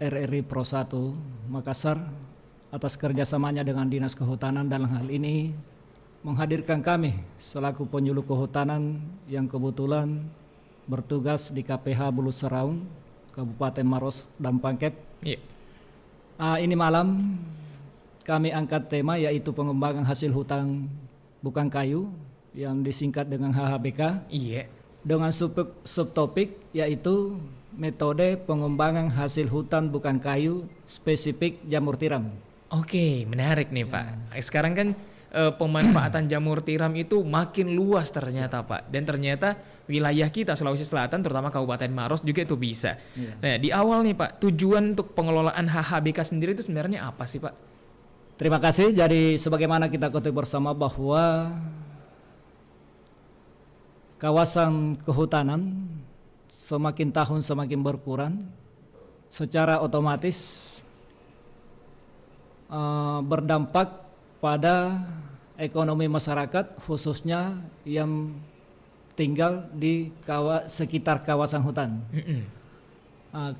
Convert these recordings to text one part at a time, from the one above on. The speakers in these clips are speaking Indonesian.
RRI Pro 1 Makassar atas kerjasamanya dengan Dinas Kehutanan dalam hal ini menghadirkan kami selaku penyuluh kehutanan yang kebetulan bertugas di KPH Bulu Seraung, Kabupaten Maros dan Pangkep. Ini malam kami angkat tema yaitu pengembangan hasil hutan bukan kayu yang disingkat dengan HHBK. Dengan subtopik yaitu metode pengembangan hasil hutan bukan kayu spesifik jamur tiram. Oke, menarik nih Pak. Sekarang kan pemanfaatan jamur tiram itu makin luas ternyata Pak. Dan ternyata wilayah kita Sulawesi Selatan terutama Kabupaten Maros juga itu bisa. Nah di awal nih Pak, tujuan untuk pengelolaan HHBK sendiri itu sebenarnya apa sih Pak? Terima kasih. Jadi sebagaimana kita ketahui bersama bahwa kawasan kehutanan semakin tahun semakin berkurang, secara otomatis berdampak pada ekonomi masyarakat khususnya yang tinggal di sekitar kawasan hutan.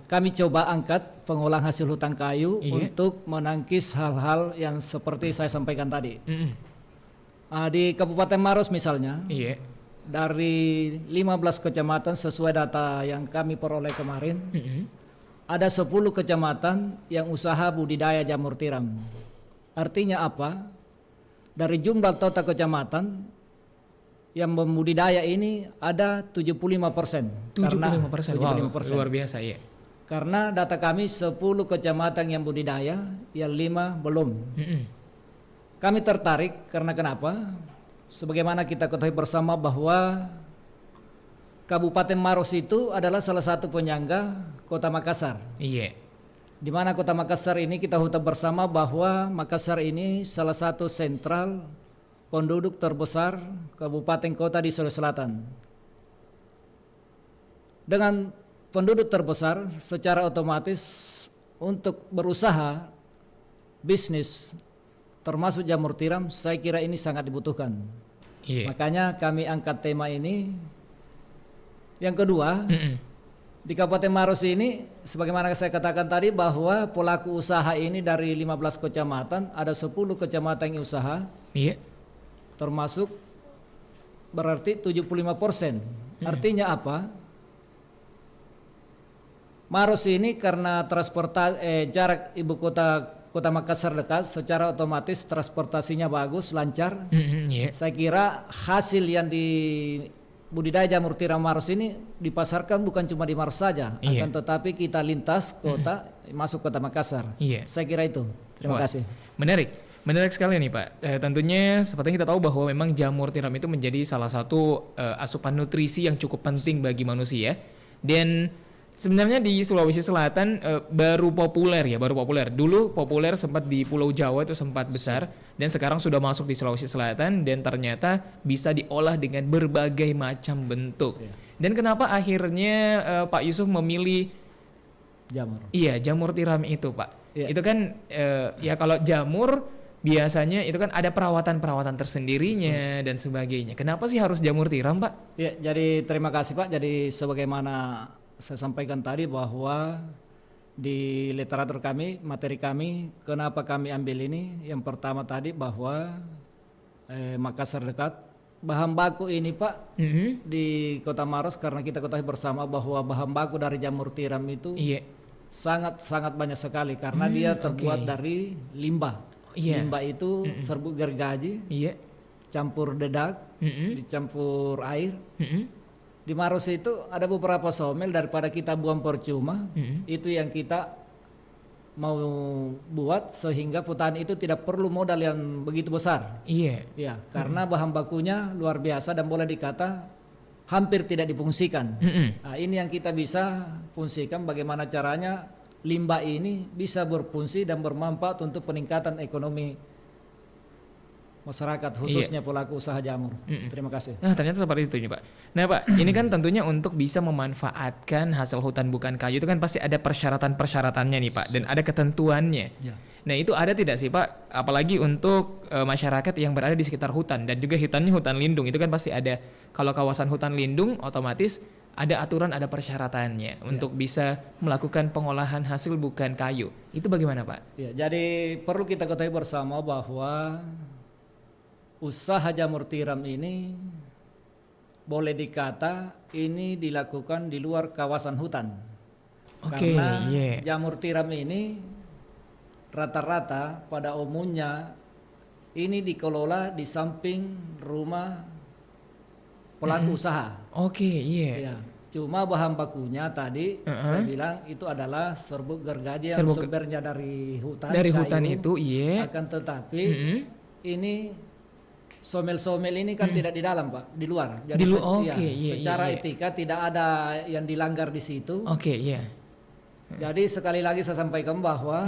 Kami coba angkat pengolahan hasil hutan kayu untuk menangkis hal-hal yang seperti saya sampaikan tadi. Di Kabupaten Maros misalnya, dari 15 kecamatan sesuai data yang kami peroleh kemarin, ada 10 kecamatan yang usaha budidaya jamur tiram. Artinya apa? Dari jumlah total kecamatan yang membudidaya ini ada 75%. 75%. Wow, luar biasa ya. Karena data kami 10 kecamatan yang budidaya, yang 5 belum. Kami tertarik karena kenapa? Sebagaimana kita ketahui bersama bahwa Kabupaten Maros itu adalah salah satu penyangga Kota Makassar. Di mana Kota Makassar ini kita tahu bersama bahwa Makassar ini salah satu sentral penduduk terbesar kabupaten kota di Sulawesi Selatan. Dengan penduduk terbesar, secara otomatis untuk berusaha bisnis termasuk jamur tiram, saya kira ini sangat dibutuhkan. Makanya kami angkat tema ini. Yang kedua, di Kabupaten Maros ini, sebagaimana saya katakan tadi bahwa pelaku usaha ini dari 15 kecamatan, ada 10 kecamatan yang usaha, termasuk berarti 75%. Artinya apa? Maros ini karena jarak ibu kota Makassar dekat, secara otomatis transportasinya bagus, lancar. Saya kira hasil yang di budidaya jamur tiram Maros ini dipasarkan bukan cuma di Maros saja, akan tetapi kita lintas kota, masuk kota Makassar. Saya kira itu. Terima kasih. Menarik sekali nih Pak. Tentunya seperti kita tahu bahwa memang jamur tiram itu menjadi salah satu asupan nutrisi yang cukup penting bagi manusia. Dan sebenarnya di Sulawesi Selatan baru populer. Dulu populer sempat di Pulau Jawa itu sempat besar, dan sekarang sudah masuk di Sulawesi Selatan dan ternyata bisa diolah dengan berbagai macam bentuk. Dan kenapa akhirnya Pak Yusuf memilih jamur tiram itu Pak? Itu kan ya kalau jamur biasanya itu kan ada perawatan tersendirinya dan sebagainya. Kenapa sih harus jamur tiram Pak? Jadi terima kasih Pak. Jadi sebagaimana saya sampaikan tadi bahwa di literatur kami, materi kami, kenapa kami ambil ini? Yang pertama tadi bahwa Makassar dekat, bahan baku ini Pak di Kota Maros, karena kita ketahui bersama bahwa bahan baku dari jamur tiram itu sangat banyak sekali karena dia terbuat dari limbah. Limbah itu serbuk gergaji, campur dedak, dicampur air. Di Maros itu ada beberapa somel, daripada kita buang percuma, itu yang kita mau buat sehingga petani itu tidak perlu modal yang begitu besar. Karena bahan bakunya luar biasa dan boleh dikata hampir tidak difungsikan. Nah, ini yang kita bisa fungsikan, bagaimana caranya limbah ini bisa berfungsi dan bermanfaat untuk peningkatan ekonomi masyarakat, khususnya pelaku usaha jamur. Terima kasih. Nah, ternyata seperti itu nih Pak. Nah Pak, ini kan tentunya untuk bisa memanfaatkan hasil hutan bukan kayu itu kan pasti ada persyaratan-persyaratannya nih Pak, dan ada ketentuannya. Nah itu ada tidak sih Pak, apalagi untuk masyarakat yang berada di sekitar hutan dan juga hutannya hutan lindung, itu kan pasti ada, kalau kawasan hutan lindung otomatis ada aturan, ada persyaratannya untuk bisa melakukan pengolahan hasil bukan kayu. Itu bagaimana Pak? Ya, jadi perlu kita ketahui bersama bahwa usaha jamur tiram ini boleh dikata ini dilakukan di luar kawasan hutan. Oke, Karena iya. jamur tiram ini rata-rata pada umumnya ini dikelola di samping rumah pelaku usaha. Oke, iya. Ya, cuma bahan bakunya tadi saya bilang itu adalah serbuk gergaji yang Serbuk- sumbernya dari hutan. Dari kayu. hutan itu, iya. Akan tetapi ini somel-somel ini kan tidak di dalam Pak, di luar. Jadi Oke, iya, secara iya. etika tidak ada yang dilanggar di situ. Oke, iya. Jadi sekali lagi saya sampaikan bahwa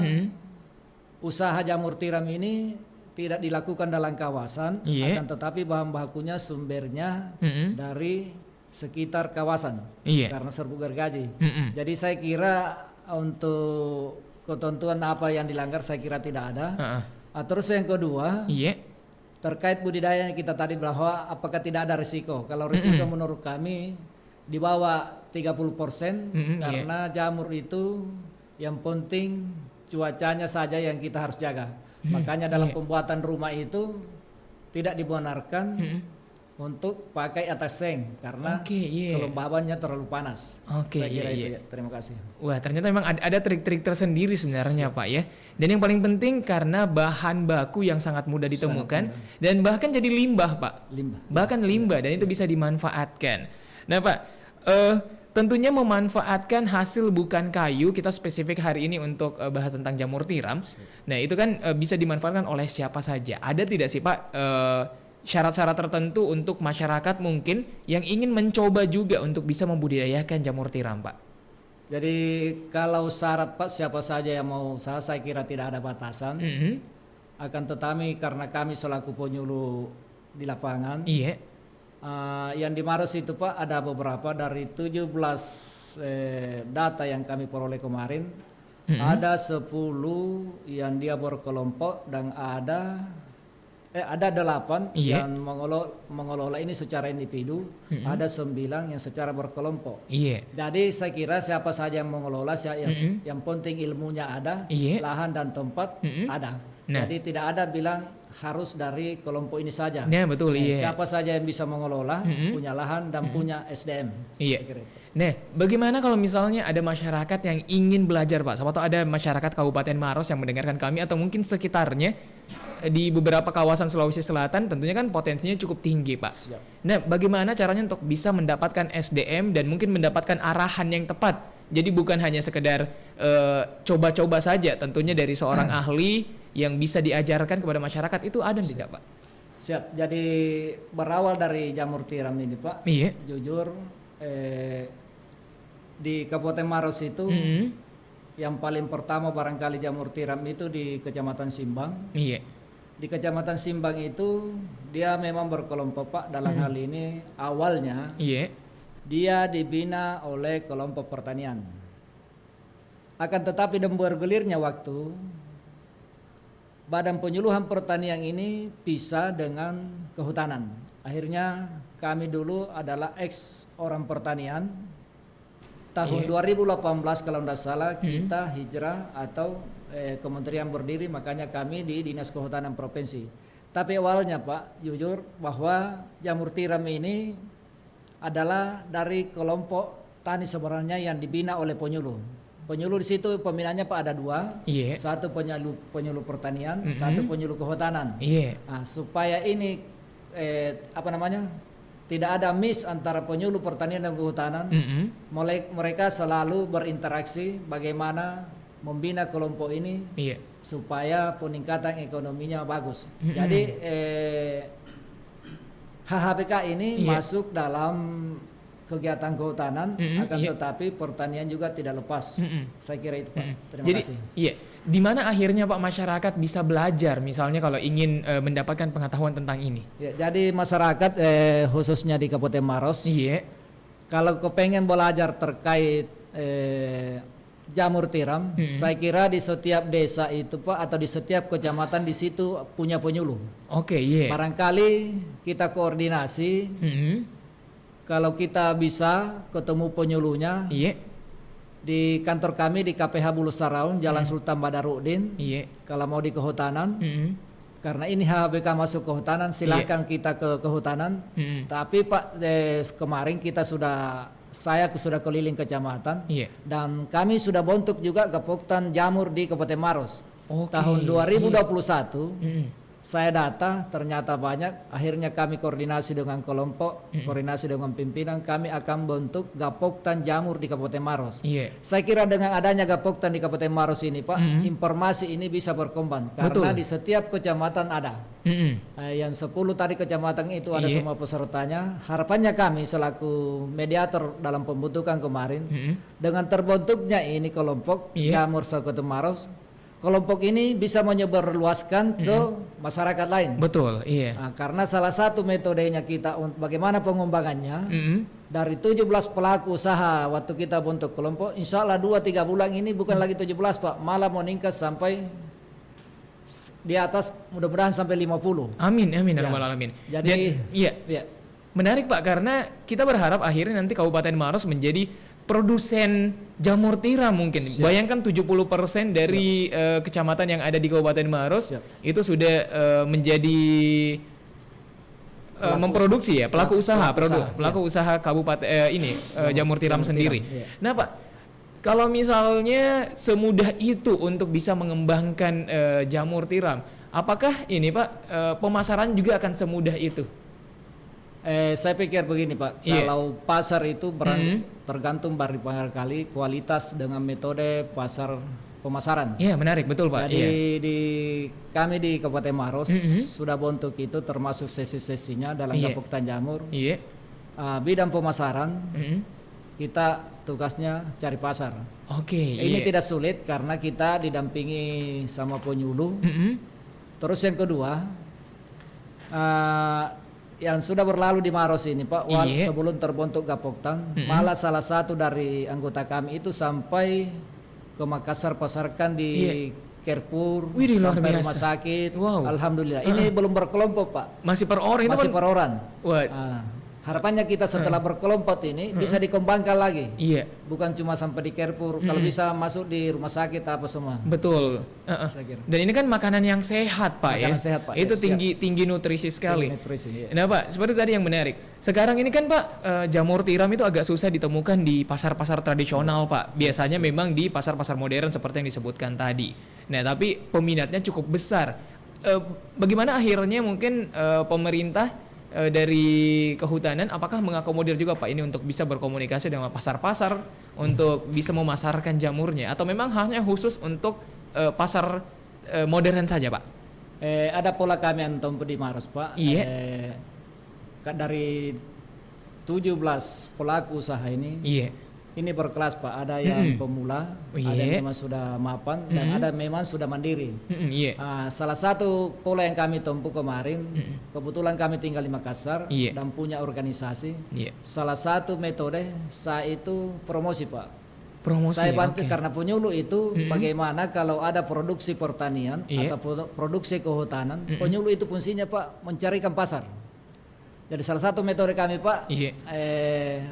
usaha jamur tiram ini tidak dilakukan dalam kawasan, Iya. akan tetapi bahan bakunya sumbernya dari sekitar kawasan, Iya. karena serbuk gergaji. Mm-mm. Jadi saya kira untuk ketentuan apa yang dilanggar saya kira tidak ada. Heeh. Terus yang kedua Iya. terkait budidaya kita tadi bahwa apakah tidak ada risiko? Kalau risiko menurut kami di bawah 30% Iya. karena jamur itu yang penting cuacanya saja yang kita harus jaga. Makanya dalam pembuatan rumah itu tidak dibenarkan untuk pakai atas seng karena Oke, iya. kelembabannya terlalu panas. Oke, Saya kira iya, itu iya. ya. Terima kasih. Wah, ternyata memang ada trik-trik tersendiri sebenarnya Pak ya. Dan yang paling penting karena bahan baku yang sangat mudah ditemukan dan bahkan jadi limbah Pak. Limbah. Bahkan limbah dan itu bisa dimanfaatkan. Nah Pak, tentunya memanfaatkan hasil bukan kayu, kita spesifik hari ini untuk bahas tentang jamur tiram. Nah itu kan bisa dimanfaatkan oleh siapa saja. Ada tidak sih Pak syarat-syarat tertentu untuk masyarakat mungkin yang ingin mencoba juga untuk bisa membudidayakan jamur tiram Pak? Jadi kalau syarat Pak siapa saja yang mau usaha saya kira tidak ada batasan. Akan tetapi karena kami selaku penyuluh di lapangan, Iya. yang di Maros itu Pak ada beberapa dari 17 data yang kami peroleh kemarin. Ada 10 yang dia berkelompok dan ada 8 Iya. yang mengelola ini secara individu, ada 9 yang secara berkelompok. Iya. Jadi saya kira siapa saja yang mengelola, yang penting ilmunya ada, Iya. lahan dan tempat ada. Nah. Jadi tidak ada bilang harus dari kelompok ini saja. Nah betul, iya. Siapa saja yang bisa mengelola, punya lahan dan punya SDM. Iya. Saya kira itu. Nah, bagaimana kalau misalnya ada masyarakat yang ingin belajar, Pak? Siapa tahu ada masyarakat Kabupaten Maros yang mendengarkan kami atau mungkin sekitarnya di beberapa kawasan Sulawesi Selatan, tentunya kan potensinya cukup tinggi, Pak. Siap. Nah, bagaimana caranya untuk bisa mendapatkan SDM dan mungkin mendapatkan arahan yang tepat? Jadi bukan hanya sekedar coba-coba saja, tentunya dari seorang ahli yang bisa diajarkan kepada masyarakat, itu ada tidak, Pak? Siap. Jadi berawal dari jamur tiram ini, Pak. Iya. Jujur di Kabupaten Maros itu yang paling pertama barangkali jamur tiram itu di Kecamatan Simbang. Iya. Di Kecamatan Simbang itu dia memang berkelompok Pak dalam hal ini awalnya Iya. dia dibina oleh kelompok pertanian. Akan tetapi dan bergulirnya waktu Badan Penyuluhan Pertanian ini pisah dengan kehutanan. Akhirnya kami dulu adalah ex orang pertanian. Tahun 2018 kalau tidak salah kita hijrah atau kementerian berdiri, makanya kami di Dinas Kehutanan Provinsi. Tapi awalnya Pak, jujur bahwa jamur tiram ini adalah dari kelompok tani sebenarnya yang dibina oleh penyuluh. Penyuluh di situ pembinaannya Pak ada 2, Iya. satu penyuluh pertanian, satu penyuluh kehutanan. Iya. Nah, supaya ini tidak ada miss antara penyuluh pertanian dan kehutanan. Mereka selalu berinteraksi bagaimana membina kelompok ini Iya. supaya peningkatan ekonominya bagus. Jadi HHPK ini masuk dalam kegiatan kehutanan, akan tetapi pertanian juga tidak lepas. Saya kira itu Pak. Terima Jadi, kasih. iya. Di mana akhirnya Pak masyarakat bisa belajar, misalnya kalau ingin mendapatkan pengetahuan tentang ini? Ya, jadi masyarakat khususnya di Kabupaten Maros, Iya. kalau kepengen belajar terkait jamur tiram, saya kira di setiap desa itu Pak atau di setiap kecamatan di situ punya penyuluh. Oke, iya. Barangkali kita koordinasi, Mm-mm. kalau kita bisa ketemu penyuluhnya Iya. di kantor kami di KPH Bulu Saraun, Jalan Sultan Badarudin. Iya. Kalau mau di kehutanan, Mm-mm. karena ini HBK masuk kehutanan, silahkan kita ke kehutanan. Mm-mm. Tapi Pak, kemarin saya sudah keliling kecamatan Iya. dan kami sudah bentuk juga Gapoktan Jamur di Kabupaten Maros. Oke, Tahun 2021 Mm-mm. saya data ternyata banyak. Akhirnya kami koordinasi dengan kelompok, koordinasi dengan pimpinan, kami akan bentuk Gapoktan Jamur di Kabupaten Maros. Iya. Saya kira dengan adanya Gapoktan di Kabupaten Maros ini Pak, informasi ini bisa berkembang karena Betul. di setiap kecamatan ada. Mm-mm. Yang 10 tadi kecamatan itu ada Iya. semua pesertanya. Harapannya kami selaku mediator dalam pembentukan kemarin, dengan terbentuknya ini kelompok Iya. Jamur Kabupaten Maros, kelompok ini bisa menyebarluaskan ke masyarakat lain. Betul, iya. Nah, karena salah satu metodenya kita bagaimana pengembangannya Mm-mm. dari 17 pelaku usaha waktu kita bentuk kelompok, insya Allah 2-3 bulan ini bukan lagi 17 Pak, malah meningkat sampai di atas, mudah-mudahan sampai 50. Amin, amin, ya Ya. rabbal alamin. Jadi, Dan, iya, ya, menarik Pak, karena kita berharap akhirnya nanti Kabupaten Maros menjadi produsen jamur tiram mungkin. Bayangkan 70% dari kecamatan yang ada di Kabupaten Maros Siap. itu sudah menjadi memproduksi ya, pelaku usaha, pelaku usaha kabupaten jamur tiram sendiri. iya. Nah Pak, kalau misalnya semudah itu untuk bisa mengembangkan jamur tiram, apakah ini Pak pemasaran juga akan semudah itu? Saya pikir begini Pak, Iya. kalau pasar itu tergantung barangkali kualitas dengan metode pasar pemasaran. Iya menarik, betul Pak. Jadi Iya. kami di Kabupaten Maros sudah bentuk itu termasuk sesi-sesinya dalam Iya. Gapoktan Jamur. Iya. Bidang pemasaran Mm-mm. kita tugasnya cari pasar. Oke. Ini Iya. tidak sulit karena kita didampingi sama penyuluh. Mm-mm. Terus yang kedua, yang sudah berlalu di Maros ini Pak, Iya. sebelum terbentuk Gapoktan, malah salah satu dari anggota kami itu sampai ke Makassar pasarkan di Iya. Carrefour, Widih, luar sampai biasa. rumah sakit. Wow. Alhamdulillah. Ini belum berkelompok Pak, Masih per orang itu masih kan? per orang. Wah, Harapannya kita setelah berkelompok ini bisa dikembangkan lagi. iya, Bukan cuma sampai di Carrefour, kalau bisa masuk di rumah sakit apa semua. betul. Saya kira. Dan ini kan makanan yang sehat Pak Makanan ya. sehat, Pak. Itu Ya, tinggi nutrisi sekali. Nutrisi, iya. Nah Pak, seperti tadi yang menarik. Sekarang ini kan Pak, jamur tiram itu agak susah ditemukan di pasar-pasar tradisional Pak. Biasanya memang di pasar-pasar modern seperti yang disebutkan tadi. Nah tapi peminatnya cukup besar. Bagaimana akhirnya mungkin pemerintah dari kehutanan apakah mengakomodir juga Pak ini untuk bisa berkomunikasi dengan pasar-pasar untuk bisa memasarkan jamurnya atau memang hanya khusus untuk pasar modern saja Pak? Ada pola kami yang tumbuh di Maros Pak. Iya. Dari 17 pelaku usaha ini berkelas Pak. Ada yang pemula, ada Iya. yang memang sudah mapan, dan ada memang sudah mandiri. Iya. Salah satu pola yang kami tempuh kemarin, kebetulan kami tinggal di Makassar Iya. dan punya organisasi. Iya. Salah satu metode saya itu promosi Pak. Promosi. Saya bantu oke. karena penyuluh itu bagaimana kalau ada produksi pertanian Iya. atau produksi kehutanan, penyuluh itu fungsinya Pak mencarikan pasar. Jadi salah satu metode kami Pak, Iya.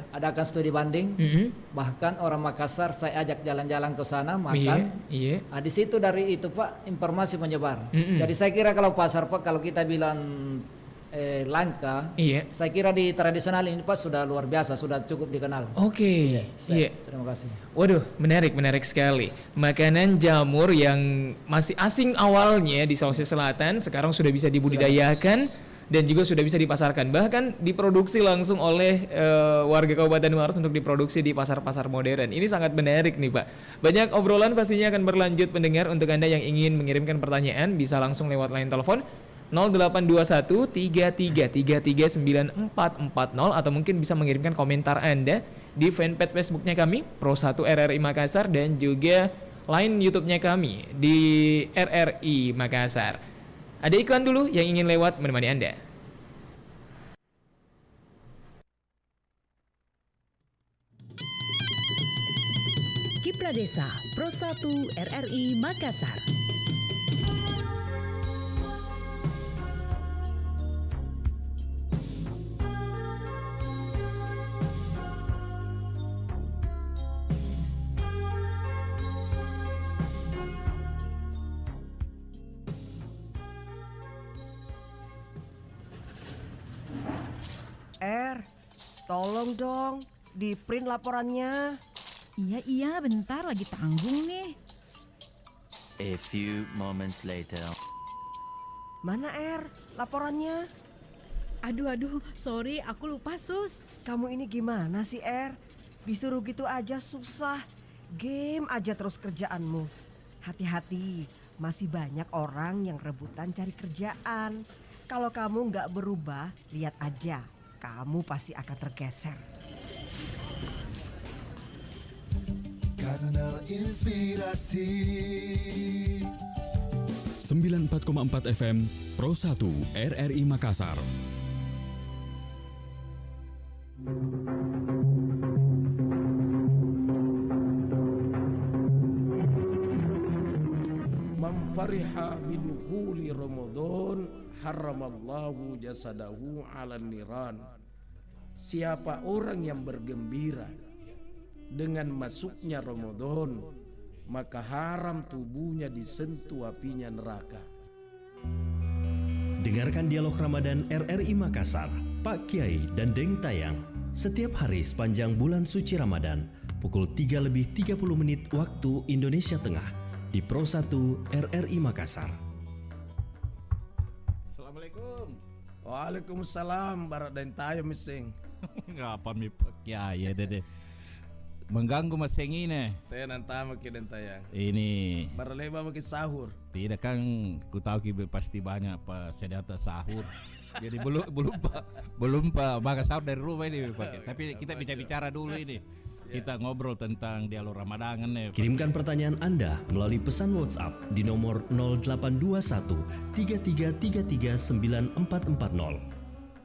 adakan studi banding, bahkan orang Makassar saya ajak jalan-jalan ke sana makan. Iya. Di situ dari itu Pak informasi menyebar. Jadi saya kira kalau pasar Pak, kalau kita bilang langka, Iya. saya kira di tradisional ini Pak sudah luar biasa, sudah cukup dikenal. Oke. Iya. Terima kasih. Waduh, menarik sekali. Makanan jamur yang masih asing awalnya di Sulawesi Selatan sekarang sudah bisa dibudidayakan dan juga sudah bisa dipasarkan. Bahkan diproduksi langsung oleh warga Kabupaten Maros untuk diproduksi di pasar-pasar modern. Ini sangat menarik nih Pak. Banyak obrolan pastinya akan berlanjut pendengar. Untuk Anda yang ingin mengirimkan pertanyaan bisa langsung lewat line telepon 0821 3333 9440 atau mungkin bisa mengirimkan komentar Anda di fanpage Facebooknya kami Pro1 RRI Makassar dan juga line YouTube-nya kami di RRI Makassar. Ada iklan dulu yang ingin lewat menemani Anda. Kipra Desa Pro 1 RRI Makassar. Tolong dong, di print laporannya. Iya, bentar lagi tanggung nih. A few moments later. Mana laporannya? Aduh, sorry aku lupa Sus. Kamu ini gimana sih Disuruh gitu aja susah. Game aja terus kerjaanmu. Hati-hati, masih banyak orang yang rebutan cari kerjaan. Kalau kamu nggak berubah, lihat aja. Kamu pasti akan tergeser. Kanal Inspirasi 94,4 FM Pro 1 RRI Makassar. Man fariha bidukhuli Ramadan haramallahu jasadahu 'alan niran. Siapa orang yang bergembira dengan masuknya Ramadan, maka haram tubuhnya disentuh apinya neraka. Dengarkan dialog Ramadan RRI Makassar, Pak Kiai dan Deng Tayang setiap hari sepanjang bulan suci Ramadan pukul 3:30 waktu Indonesia Tengah di Pro 1 RRI Makassar. Assalamualaikum. Waalaikumsalam barat dan tayo mising. Ngapa mi Kiai dede mengganggu maseng ini. Tenan tama ki dan tayang. Ini Baraleba makin sahur. tidak kan ku tahu ki pasti banyak apa sedata sahur. Jadi belum pak makan sahur dari rumah ini Pak. Tapi kita bicara dulu ini. Kita ngobrol tentang dialog Ramadan nih. Kirimkan pertanyaan Anda melalui pesan WhatsApp di nomor 0821 3333 9440.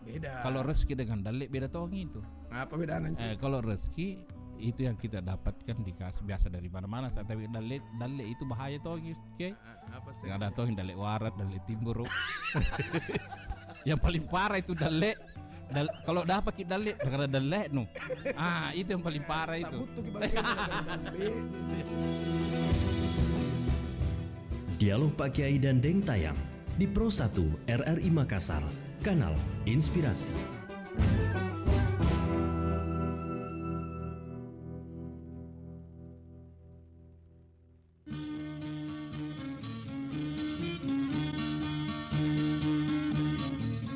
Beda. Kalau rezeki dengan dalek beda toh itu. Apa bedanya? Kalau rezeki itu yang kita dapatkan dikasih biasa dari mana-mana. Tapi dalek itu bahaya toh okay? Apa sih? Ada toh dalek warat, dalek timbur. Yang paling parah itu dalek. Kalau dapat kita dalek karena dalek no. Itu yang paling parah itu. Dialog Pak Kiai dan Deng Tayang di Pro 1 RRI Makassar, kanal Inspirasi.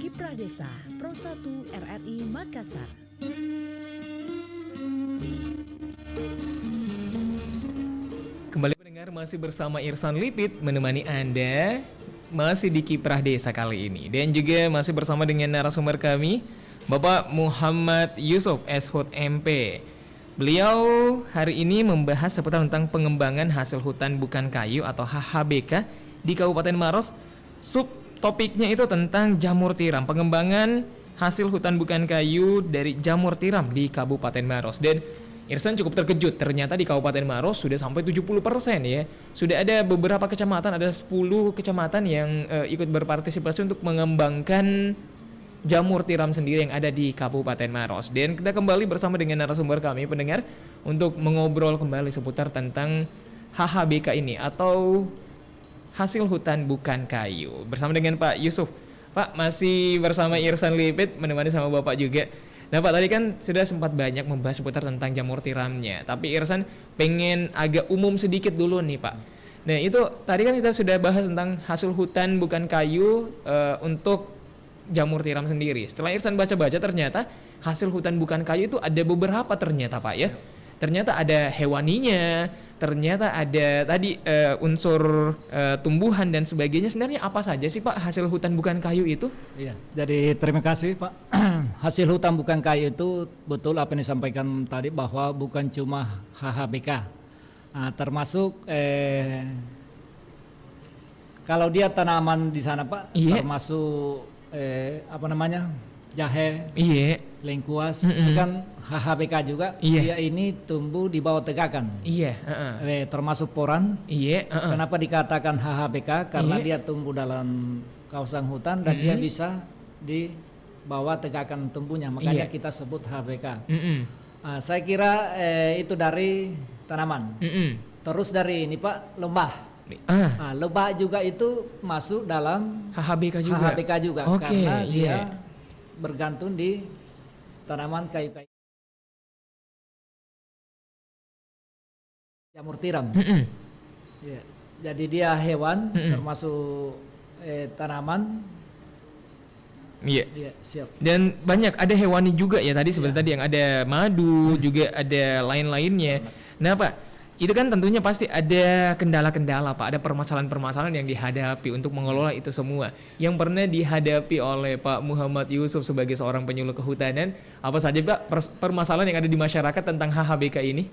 Kiprah Desa Pro 1 RRI Makassar. Kembali mendengar masih bersama Irsan Lipit menemani Anda masih di Kiprah Desa kali ini. Dan juga masih bersama dengan narasumber kami Bapak Muhammad Yusuf SHUT MP. Beliau hari ini membahas seputar tentang pengembangan hasil hutan bukan kayu atau HHBK di Kabupaten Maros. Subtopiknya itu tentang jamur tiram, pengembangan hasil hutan bukan kayu dari jamur tiram di Kabupaten Maros. Dan Irsan cukup terkejut, ternyata di Kabupaten Maros sudah sampai 70% ya. Sudah ada beberapa kecamatan, ada 10 kecamatan yang ikut berpartisipasi untuk mengembangkan jamur tiram sendiri yang ada di Kabupaten Maros. Dan kita kembali bersama dengan narasumber kami pendengar untuk mengobrol kembali seputar tentang HHBK ini atau hasil hutan bukan kayu. Bersama dengan Pak Yusuf. Pak, masih bersama Irsan Lipit menemani sama Bapak juga. Nah Pak, tadi kan sudah sempat banyak membahas seputar tentang jamur tiramnya. Tapi Irsan pengen agak umum sedikit dulu nih Pak. Nah itu tadi kan kita sudah bahas tentang hasil hutan bukan kayu untuk jamur tiram sendiri. Setelah Irsan baca-baca ternyata hasil hutan bukan kayu itu ada beberapa ternyata Pak ya. Ternyata ada hewaninya, ternyata ada tadi unsur tumbuhan dan sebagainya. Sebenarnya apa saja sih Pak hasil hutan bukan kayu itu? Iya, jadi terima kasih Pak. Hasil hutan bukan kayu itu betul apa yang disampaikan tadi bahwa bukan cuma HHBK, termasuk kalau dia tanaman di sana Pak, Iya. termasuk apa namanya jahe, Iya. lengkuas, ini kan HHBK juga. Iya. Dia ini tumbuh di bawah tegakan. Iya, Termasuk poran. Iya, Kenapa dikatakan HHBK? Karena Iya. dia tumbuh dalam kawasan hutan dan dia bisa di bawah tegakan tumbuhnya. Makanya Iya. kita sebut HBK. Mm-mm. Saya kira itu dari tanaman. Mm-mm. Terus dari ini Pak, lebah. Lebah juga itu masuk dalam HHBK juga. HHBK juga Oke, karena dia iya. bergantung di tanaman kayu-kayu. Jamur tiram. Mm-mm. Ya. Jadi dia hewan Mm-mm. termasuk tanaman. Iya. Ya, siap. Dan banyak ada hewani juga ya tadi seperti tadi yang ada madu juga ada lain-lainnya. Nah Pak, itu kan tentunya pasti ada kendala-kendala Pak, ada permasalahan-permasalahan yang dihadapi untuk mengelola itu semua. Yang pernah dihadapi oleh Pak Muhammad Yusuf sebagai seorang penyuluh kehutanan, apa saja Pak permasalahan yang ada di masyarakat tentang HHBK ini?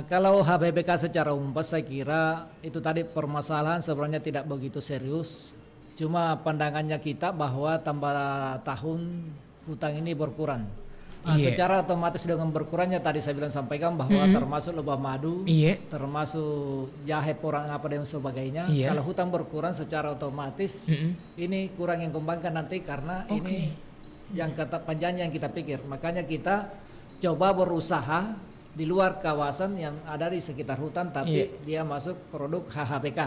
Kalau HBBK secara umum saya kira itu tadi permasalahan sebenarnya tidak begitu serius. Cuma pandangannya kita bahwa tambah tahun hutang ini berkurang. Iya. Secara otomatis dengan berkurangnya tadi saya bilang sampaikan bahwa termasuk lebah madu, Iya. termasuk jahe, porang apa dan sebagainya. Iya. Kalau hutang berkurang secara otomatis ini kurang yang kembangkan nanti karena ini yang kata panjangnya yang kita pikir. Makanya kita coba berusaha di luar kawasan yang ada di sekitar hutan tapi dia masuk produk HHBK.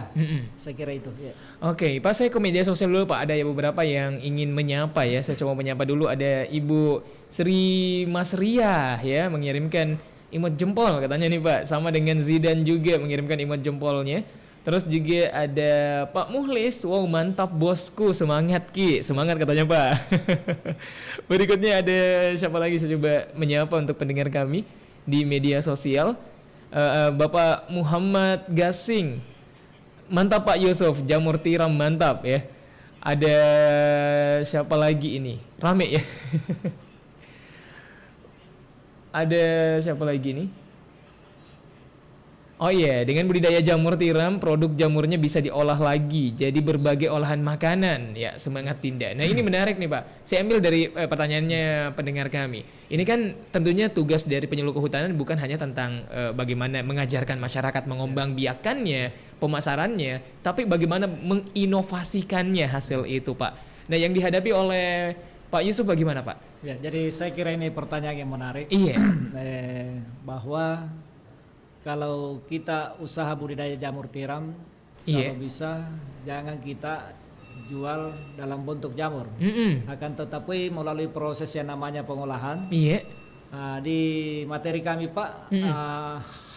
Saya kira itu. Ya. Oke, Pak saya ke media sosial dulu Pak. Ada ya beberapa yang ingin menyapa ya. Saya coba menyapa dulu. Ada Ibu Sri Masria ya mengirimkan emot jempol katanya nih Pak. Sama dengan Zidan juga mengirimkan emot jempolnya. Terus juga ada Pak Muhlis. Wow mantap bosku, semangat Ki. Semangat katanya Pak. Berikutnya ada siapa lagi, saya coba menyapa untuk pendengar kami di media sosial. Bapak Muhammad Gasing, mantap Pak Yusuf, jamur tiram mantap ya. Ada siapa lagi ini, rame ya. Ada siapa lagi nih? Oh iya, dengan budidaya jamur tiram, produk jamurnya bisa diolah lagi jadi berbagai olahan makanan. Ya, semangat Tinda. Nah, ini menarik nih, Pak. Saya ambil dari pertanyaannya pendengar kami. Ini kan tentunya tugas dari penyuluh kehutanan bukan hanya tentang bagaimana mengajarkan masyarakat mengembangbiakannya, pemasarannya, tapi bagaimana menginovasikannya hasil itu, Pak. Nah, yang dihadapi oleh Pak Yusuf bagaimana, Pak? Ya, jadi saya kira ini pertanyaan yang menarik. Iya. Bahwa kalau kita usaha budidaya jamur tiram, kalau bisa jangan kita jual dalam bentuk jamur. Akan tetapi melalui proses yang namanya pengolahan. Iya. Di materi kami Pak,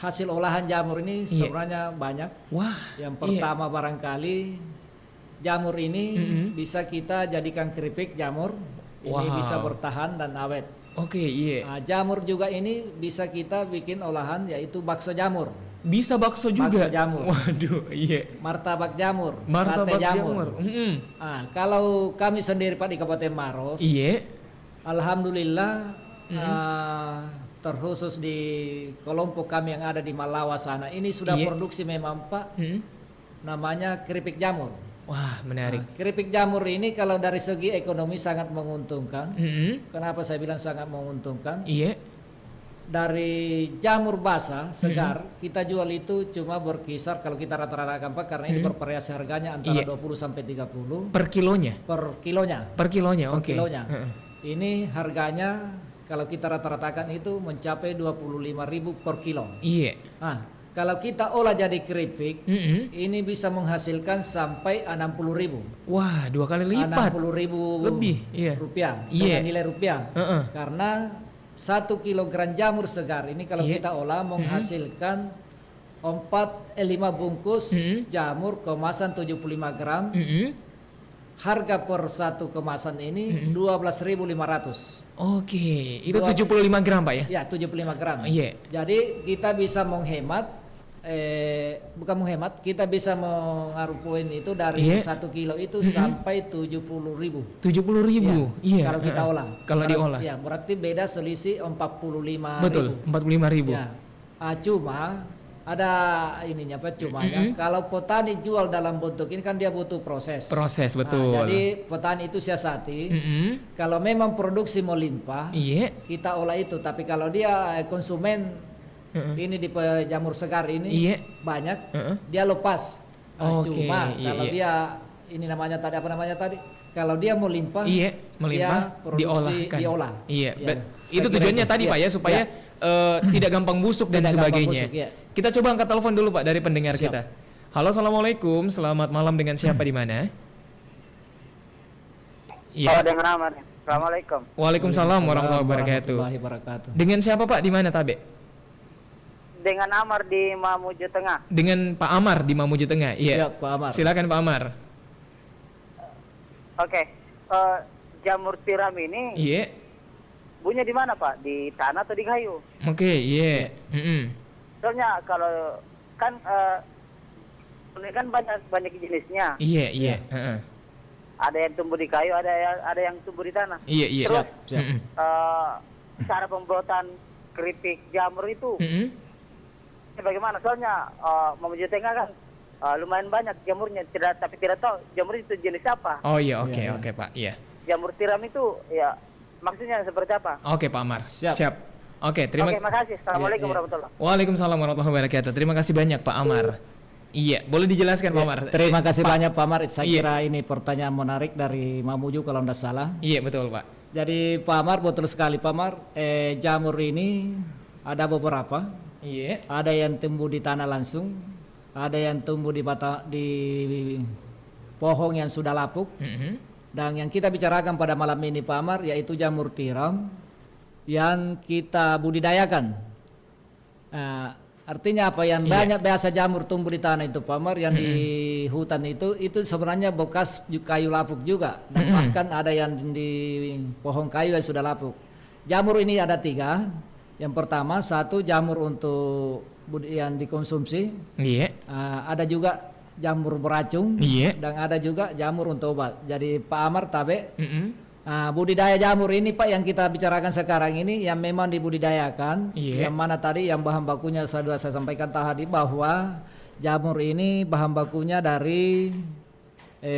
hasil olahan jamur ini sebenarnya banyak. Wah. Yang pertama barangkali jamur ini bisa kita jadikan keripik jamur. Ini bisa bertahan dan awet. Oke, iya. Jamur juga ini bisa kita bikin olahan yaitu bakso jamur. Bisa bakso juga. Bakso jamur. Waduh, iya. Martabak jamur, Martabak sate jamur. Kalau kami sendiri Pak di Kabupaten Maros, iya. Alhamdulillah terkhusus di kelompok kami yang ada di Malawa sana ini sudah produksi memang Pak. Namanya keripik jamur. Wah, menarik. Keripik jamur ini kalau dari segi ekonomi sangat menguntungkan. Kenapa saya bilang sangat menguntungkan? Iya. Dari jamur basah segar kita jual itu cuma berkisar kalau kita rata-ratakan Pak karena ini bervariasi harganya antara 20 sampai 30 per kilonya. Per kilonya. Per kilonya, oke. Kilonya. Ini harganya kalau kita rata-ratakan itu mencapai 25.000 per kilo. Iya. Kalau kita olah jadi keripik, ini bisa menghasilkan sampai 60.000. Wah, 2 kali lipat. 60.000 lebih, rupiah. Dengan nilai rupiah. Karena 1 kilogram jamur segar ini kalau kita olah menghasilkan 5 bungkus jamur kemasan 75 gram. Harga per 1 kemasan ini 12.500. Oke, itu 75 gram Pak ya? Ya, 75 gram. Iya. Jadi kita bisa menghemat bukan menghemat, kita bisa mengarupoin itu dari 1 kilo itu sampai 70.000. 70.000. Iya. Kalau kita olah. Kalau diolah. Ya, berarti beda selisih 45.000. Betul, 45.000. Ya. Cuma ada ininya Pak, cuma ya, kalau petani jual dalam bentuk ini kan dia butuh proses. Proses, betul. Jadi petani itu siasati. Kalau memang produksi mau limpah, Iya. kita olah itu. Tapi kalau dia konsumen ini di jamur segar ini Iya. banyak, dia lepas. Oke, Cuma iya, kalau iya. dia ini namanya tadi apa namanya tadi? Kalau dia mau limpah, Iya, melimpah, dia produksi, diolahkan. diolah. Iya, Ya, itu saya kira tujuannya itu. tadi Iya, Pak ya, supaya tidak gampang busuk dan Tidak gampang sebagainya. busuk, iya. Kita coba angkat telepon dulu Pak dari pendengar Siap. kita. Halo, assalamualaikum, selamat malam, dengan siapa di mana? Iya. dengan Ahmad. Assalamualaikum. Waalaikumsalam warahmatullahi wabarakatuh. warahmatullahi wabarakatuh. Dengan siapa Pak, di mana Tabe? Dengan Amar di Mamuju Tengah. Dengan Pak Amar di Mamuju Tengah. Iya. Siap, Pak Amar. Silakan Pak Amar. Oke. Jamur tiram ini Iya. punya di mana Pak? Di tanah atau di kayu? Oke, iya. Soalnya kalau kan ini kan banyak jenisnya. Iya, iya. Heeh. Ada yang tumbuh di kayu, ada yang tumbuh di tanah. Iya, iya. Terus Siap. cara pembuatan keripik jamur itu bagaimana? Soalnya Mamuju Tengah kan lumayan banyak jamurnya, tapi tidak tahu jamur itu jenis apa. Oh iya, oke, Iya, iya. oke Pak. Iya. Jamur tiram itu ya maksudnya seperti apa? Oke Pak Amar. Siap. Oke, terima Oke, makasih. Assalamualaikum Iya, iya. warahmatullahi. Waalaikumsalam warahmatullahi wabarakatuh. Terima kasih banyak Pak Amar. Iya, boleh dijelaskan Pak Amar? Terima kasih Pak. banyak Pak Amar. Saya Iya. kira ini pertanyaan menarik dari Mamuju kalau tidak salah. Iya, betul Pak. Jadi Pak Amar betul sekali Pak Amar. Jamur ini ada beberapa. Iya. Ada yang tumbuh di tanah langsung, ada yang tumbuh di pohon yang sudah lapuk. Dan yang kita bicarakan pada malam ini Pak Amar yaitu jamur tiram yang kita budidayakan. Artinya apa, yang banyak biasa jamur tumbuh di tanah itu Pak Amar, yang di hutan itu sebenarnya bekas kayu lapuk juga, dan bahkan ada yang di pohon kayu yang sudah lapuk. Jamur ini ada 3. Yang pertama, satu jamur untuk yang dikonsumsi. Iya. Ada juga jamur beracun. Iya. Dan ada juga jamur untuk obat. Jadi Pak Amar Tabe, budidaya jamur ini Pak yang kita bicarakan sekarang ini yang memang dibudidayakan. Iya. Yang mana tadi yang bahan bakunya sudah saya sampaikan tadi bahwa jamur ini bahan bakunya dari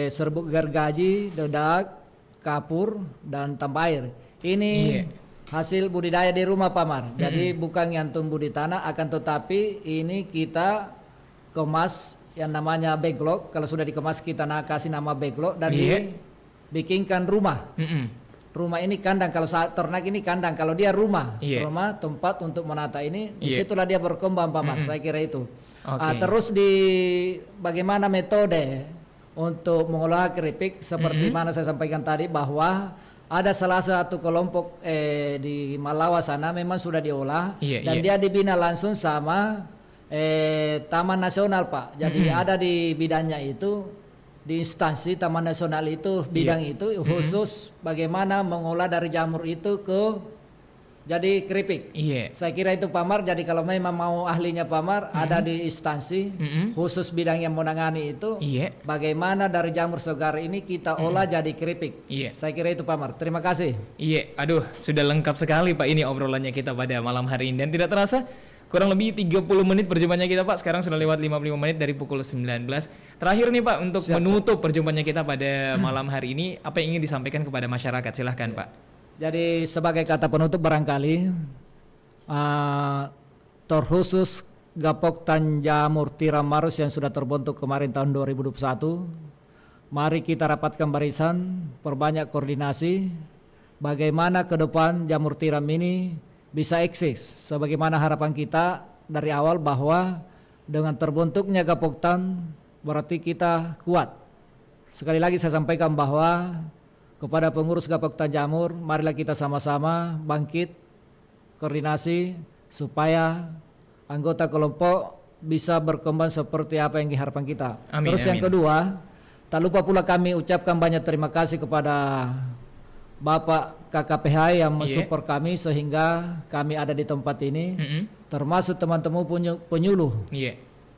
serbuk gergaji, dedak, kapur, dan tambair. Ini hasil budidaya di rumah Pak Amar. Jadi bukan yang tumbuh di tanah, akan tetapi ini kita kemas yang namanya backlog. Kalau sudah dikemas kita kasih nama backlog dan dibikinkan rumah. Rumah ini kandang, kalau saat ternak ini kandang, kalau dia rumah, rumah tempat untuk menata ini, disitulah dia berkembang Pak Amar. Saya kira itu. Terus di bagaimana metode untuk mengolah keripik seperti mana saya sampaikan tadi, bahwa ada salah satu kelompok di Malawa sana memang sudah diolah dan dia dibina langsung sama Taman Nasional Pak. Jadi ada di bidangnya itu, di instansi Taman Nasional itu bidang itu khusus bagaimana mengolah dari jamur itu ke jadi keripik. Saya kira itu Pak Amar. Jadi kalau memang mau ahlinya Pak Amar, ada di instansi khusus bidang yang menangani itu, bagaimana dari jamur segar ini kita olah jadi keripik. Saya kira itu Pak Amar. Terima kasih. Iya, aduh sudah lengkap sekali Pak ini obrolannya kita pada malam hari ini, dan tidak terasa kurang lebih 30 menit perjumpaannya kita Pak. Sekarang sudah lewat 55 menit dari pukul 19. Terakhir nih Pak, untuk menutup perjumpaannya kita pada malam hari ini, apa yang ingin disampaikan kepada masyarakat? Silahkan Pak. Jadi sebagai kata penutup barangkali terkhusus Gapok Tan Jamur Tiram Marus yang sudah terbentuk kemarin tahun 2021, mari kita rapatkan barisan, perbanyak koordinasi, bagaimana ke depan jamur tiram ini bisa eksis. Sebagaimana harapan kita dari awal bahwa dengan terbentuknya Gapok Tan berarti kita kuat. Sekali lagi saya sampaikan bahwa kepada pengurus Gapok Tan Jamur, marilah kita sama-sama bangkit, koordinasi supaya anggota kelompok bisa berkembang seperti apa yang diharapkan kita. Terus yang kedua, tak lupa pula kami ucapkan banyak terima kasih kepada Bapak KKPH yang mensupport kami sehingga kami ada di tempat ini, termasuk teman-teman penyuluh.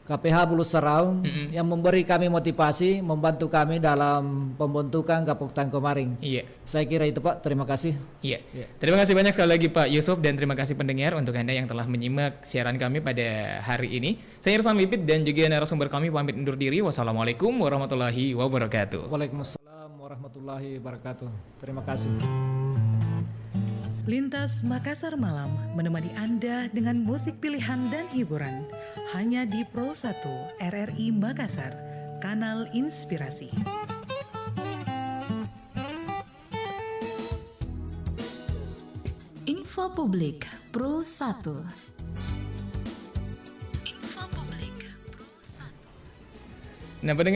KPH Bulu Seraung yang memberi kami motivasi, membantu kami dalam pembentukan Gapoktan kemarin. Iya. Saya kira itu Pak, terima kasih. Iya. Terima kasih banyak sekali lagi Pak Yusuf dan terima kasih pendengar untuk Anda yang telah menyimak siaran kami pada hari ini. Saya Irsan Lipit dan juga narasumber kami pamit undur diri. Wassalamualaikum warahmatullahi wabarakatuh. Waalaikumsalam warahmatullahi wabarakatuh. Terima kasih. Lintas Makassar Malam menemani Anda dengan musik pilihan dan hiburan hanya di Pro 1 RRI Makassar, kanal inspirasi. Info Publik Pro 1. Nah, pendengar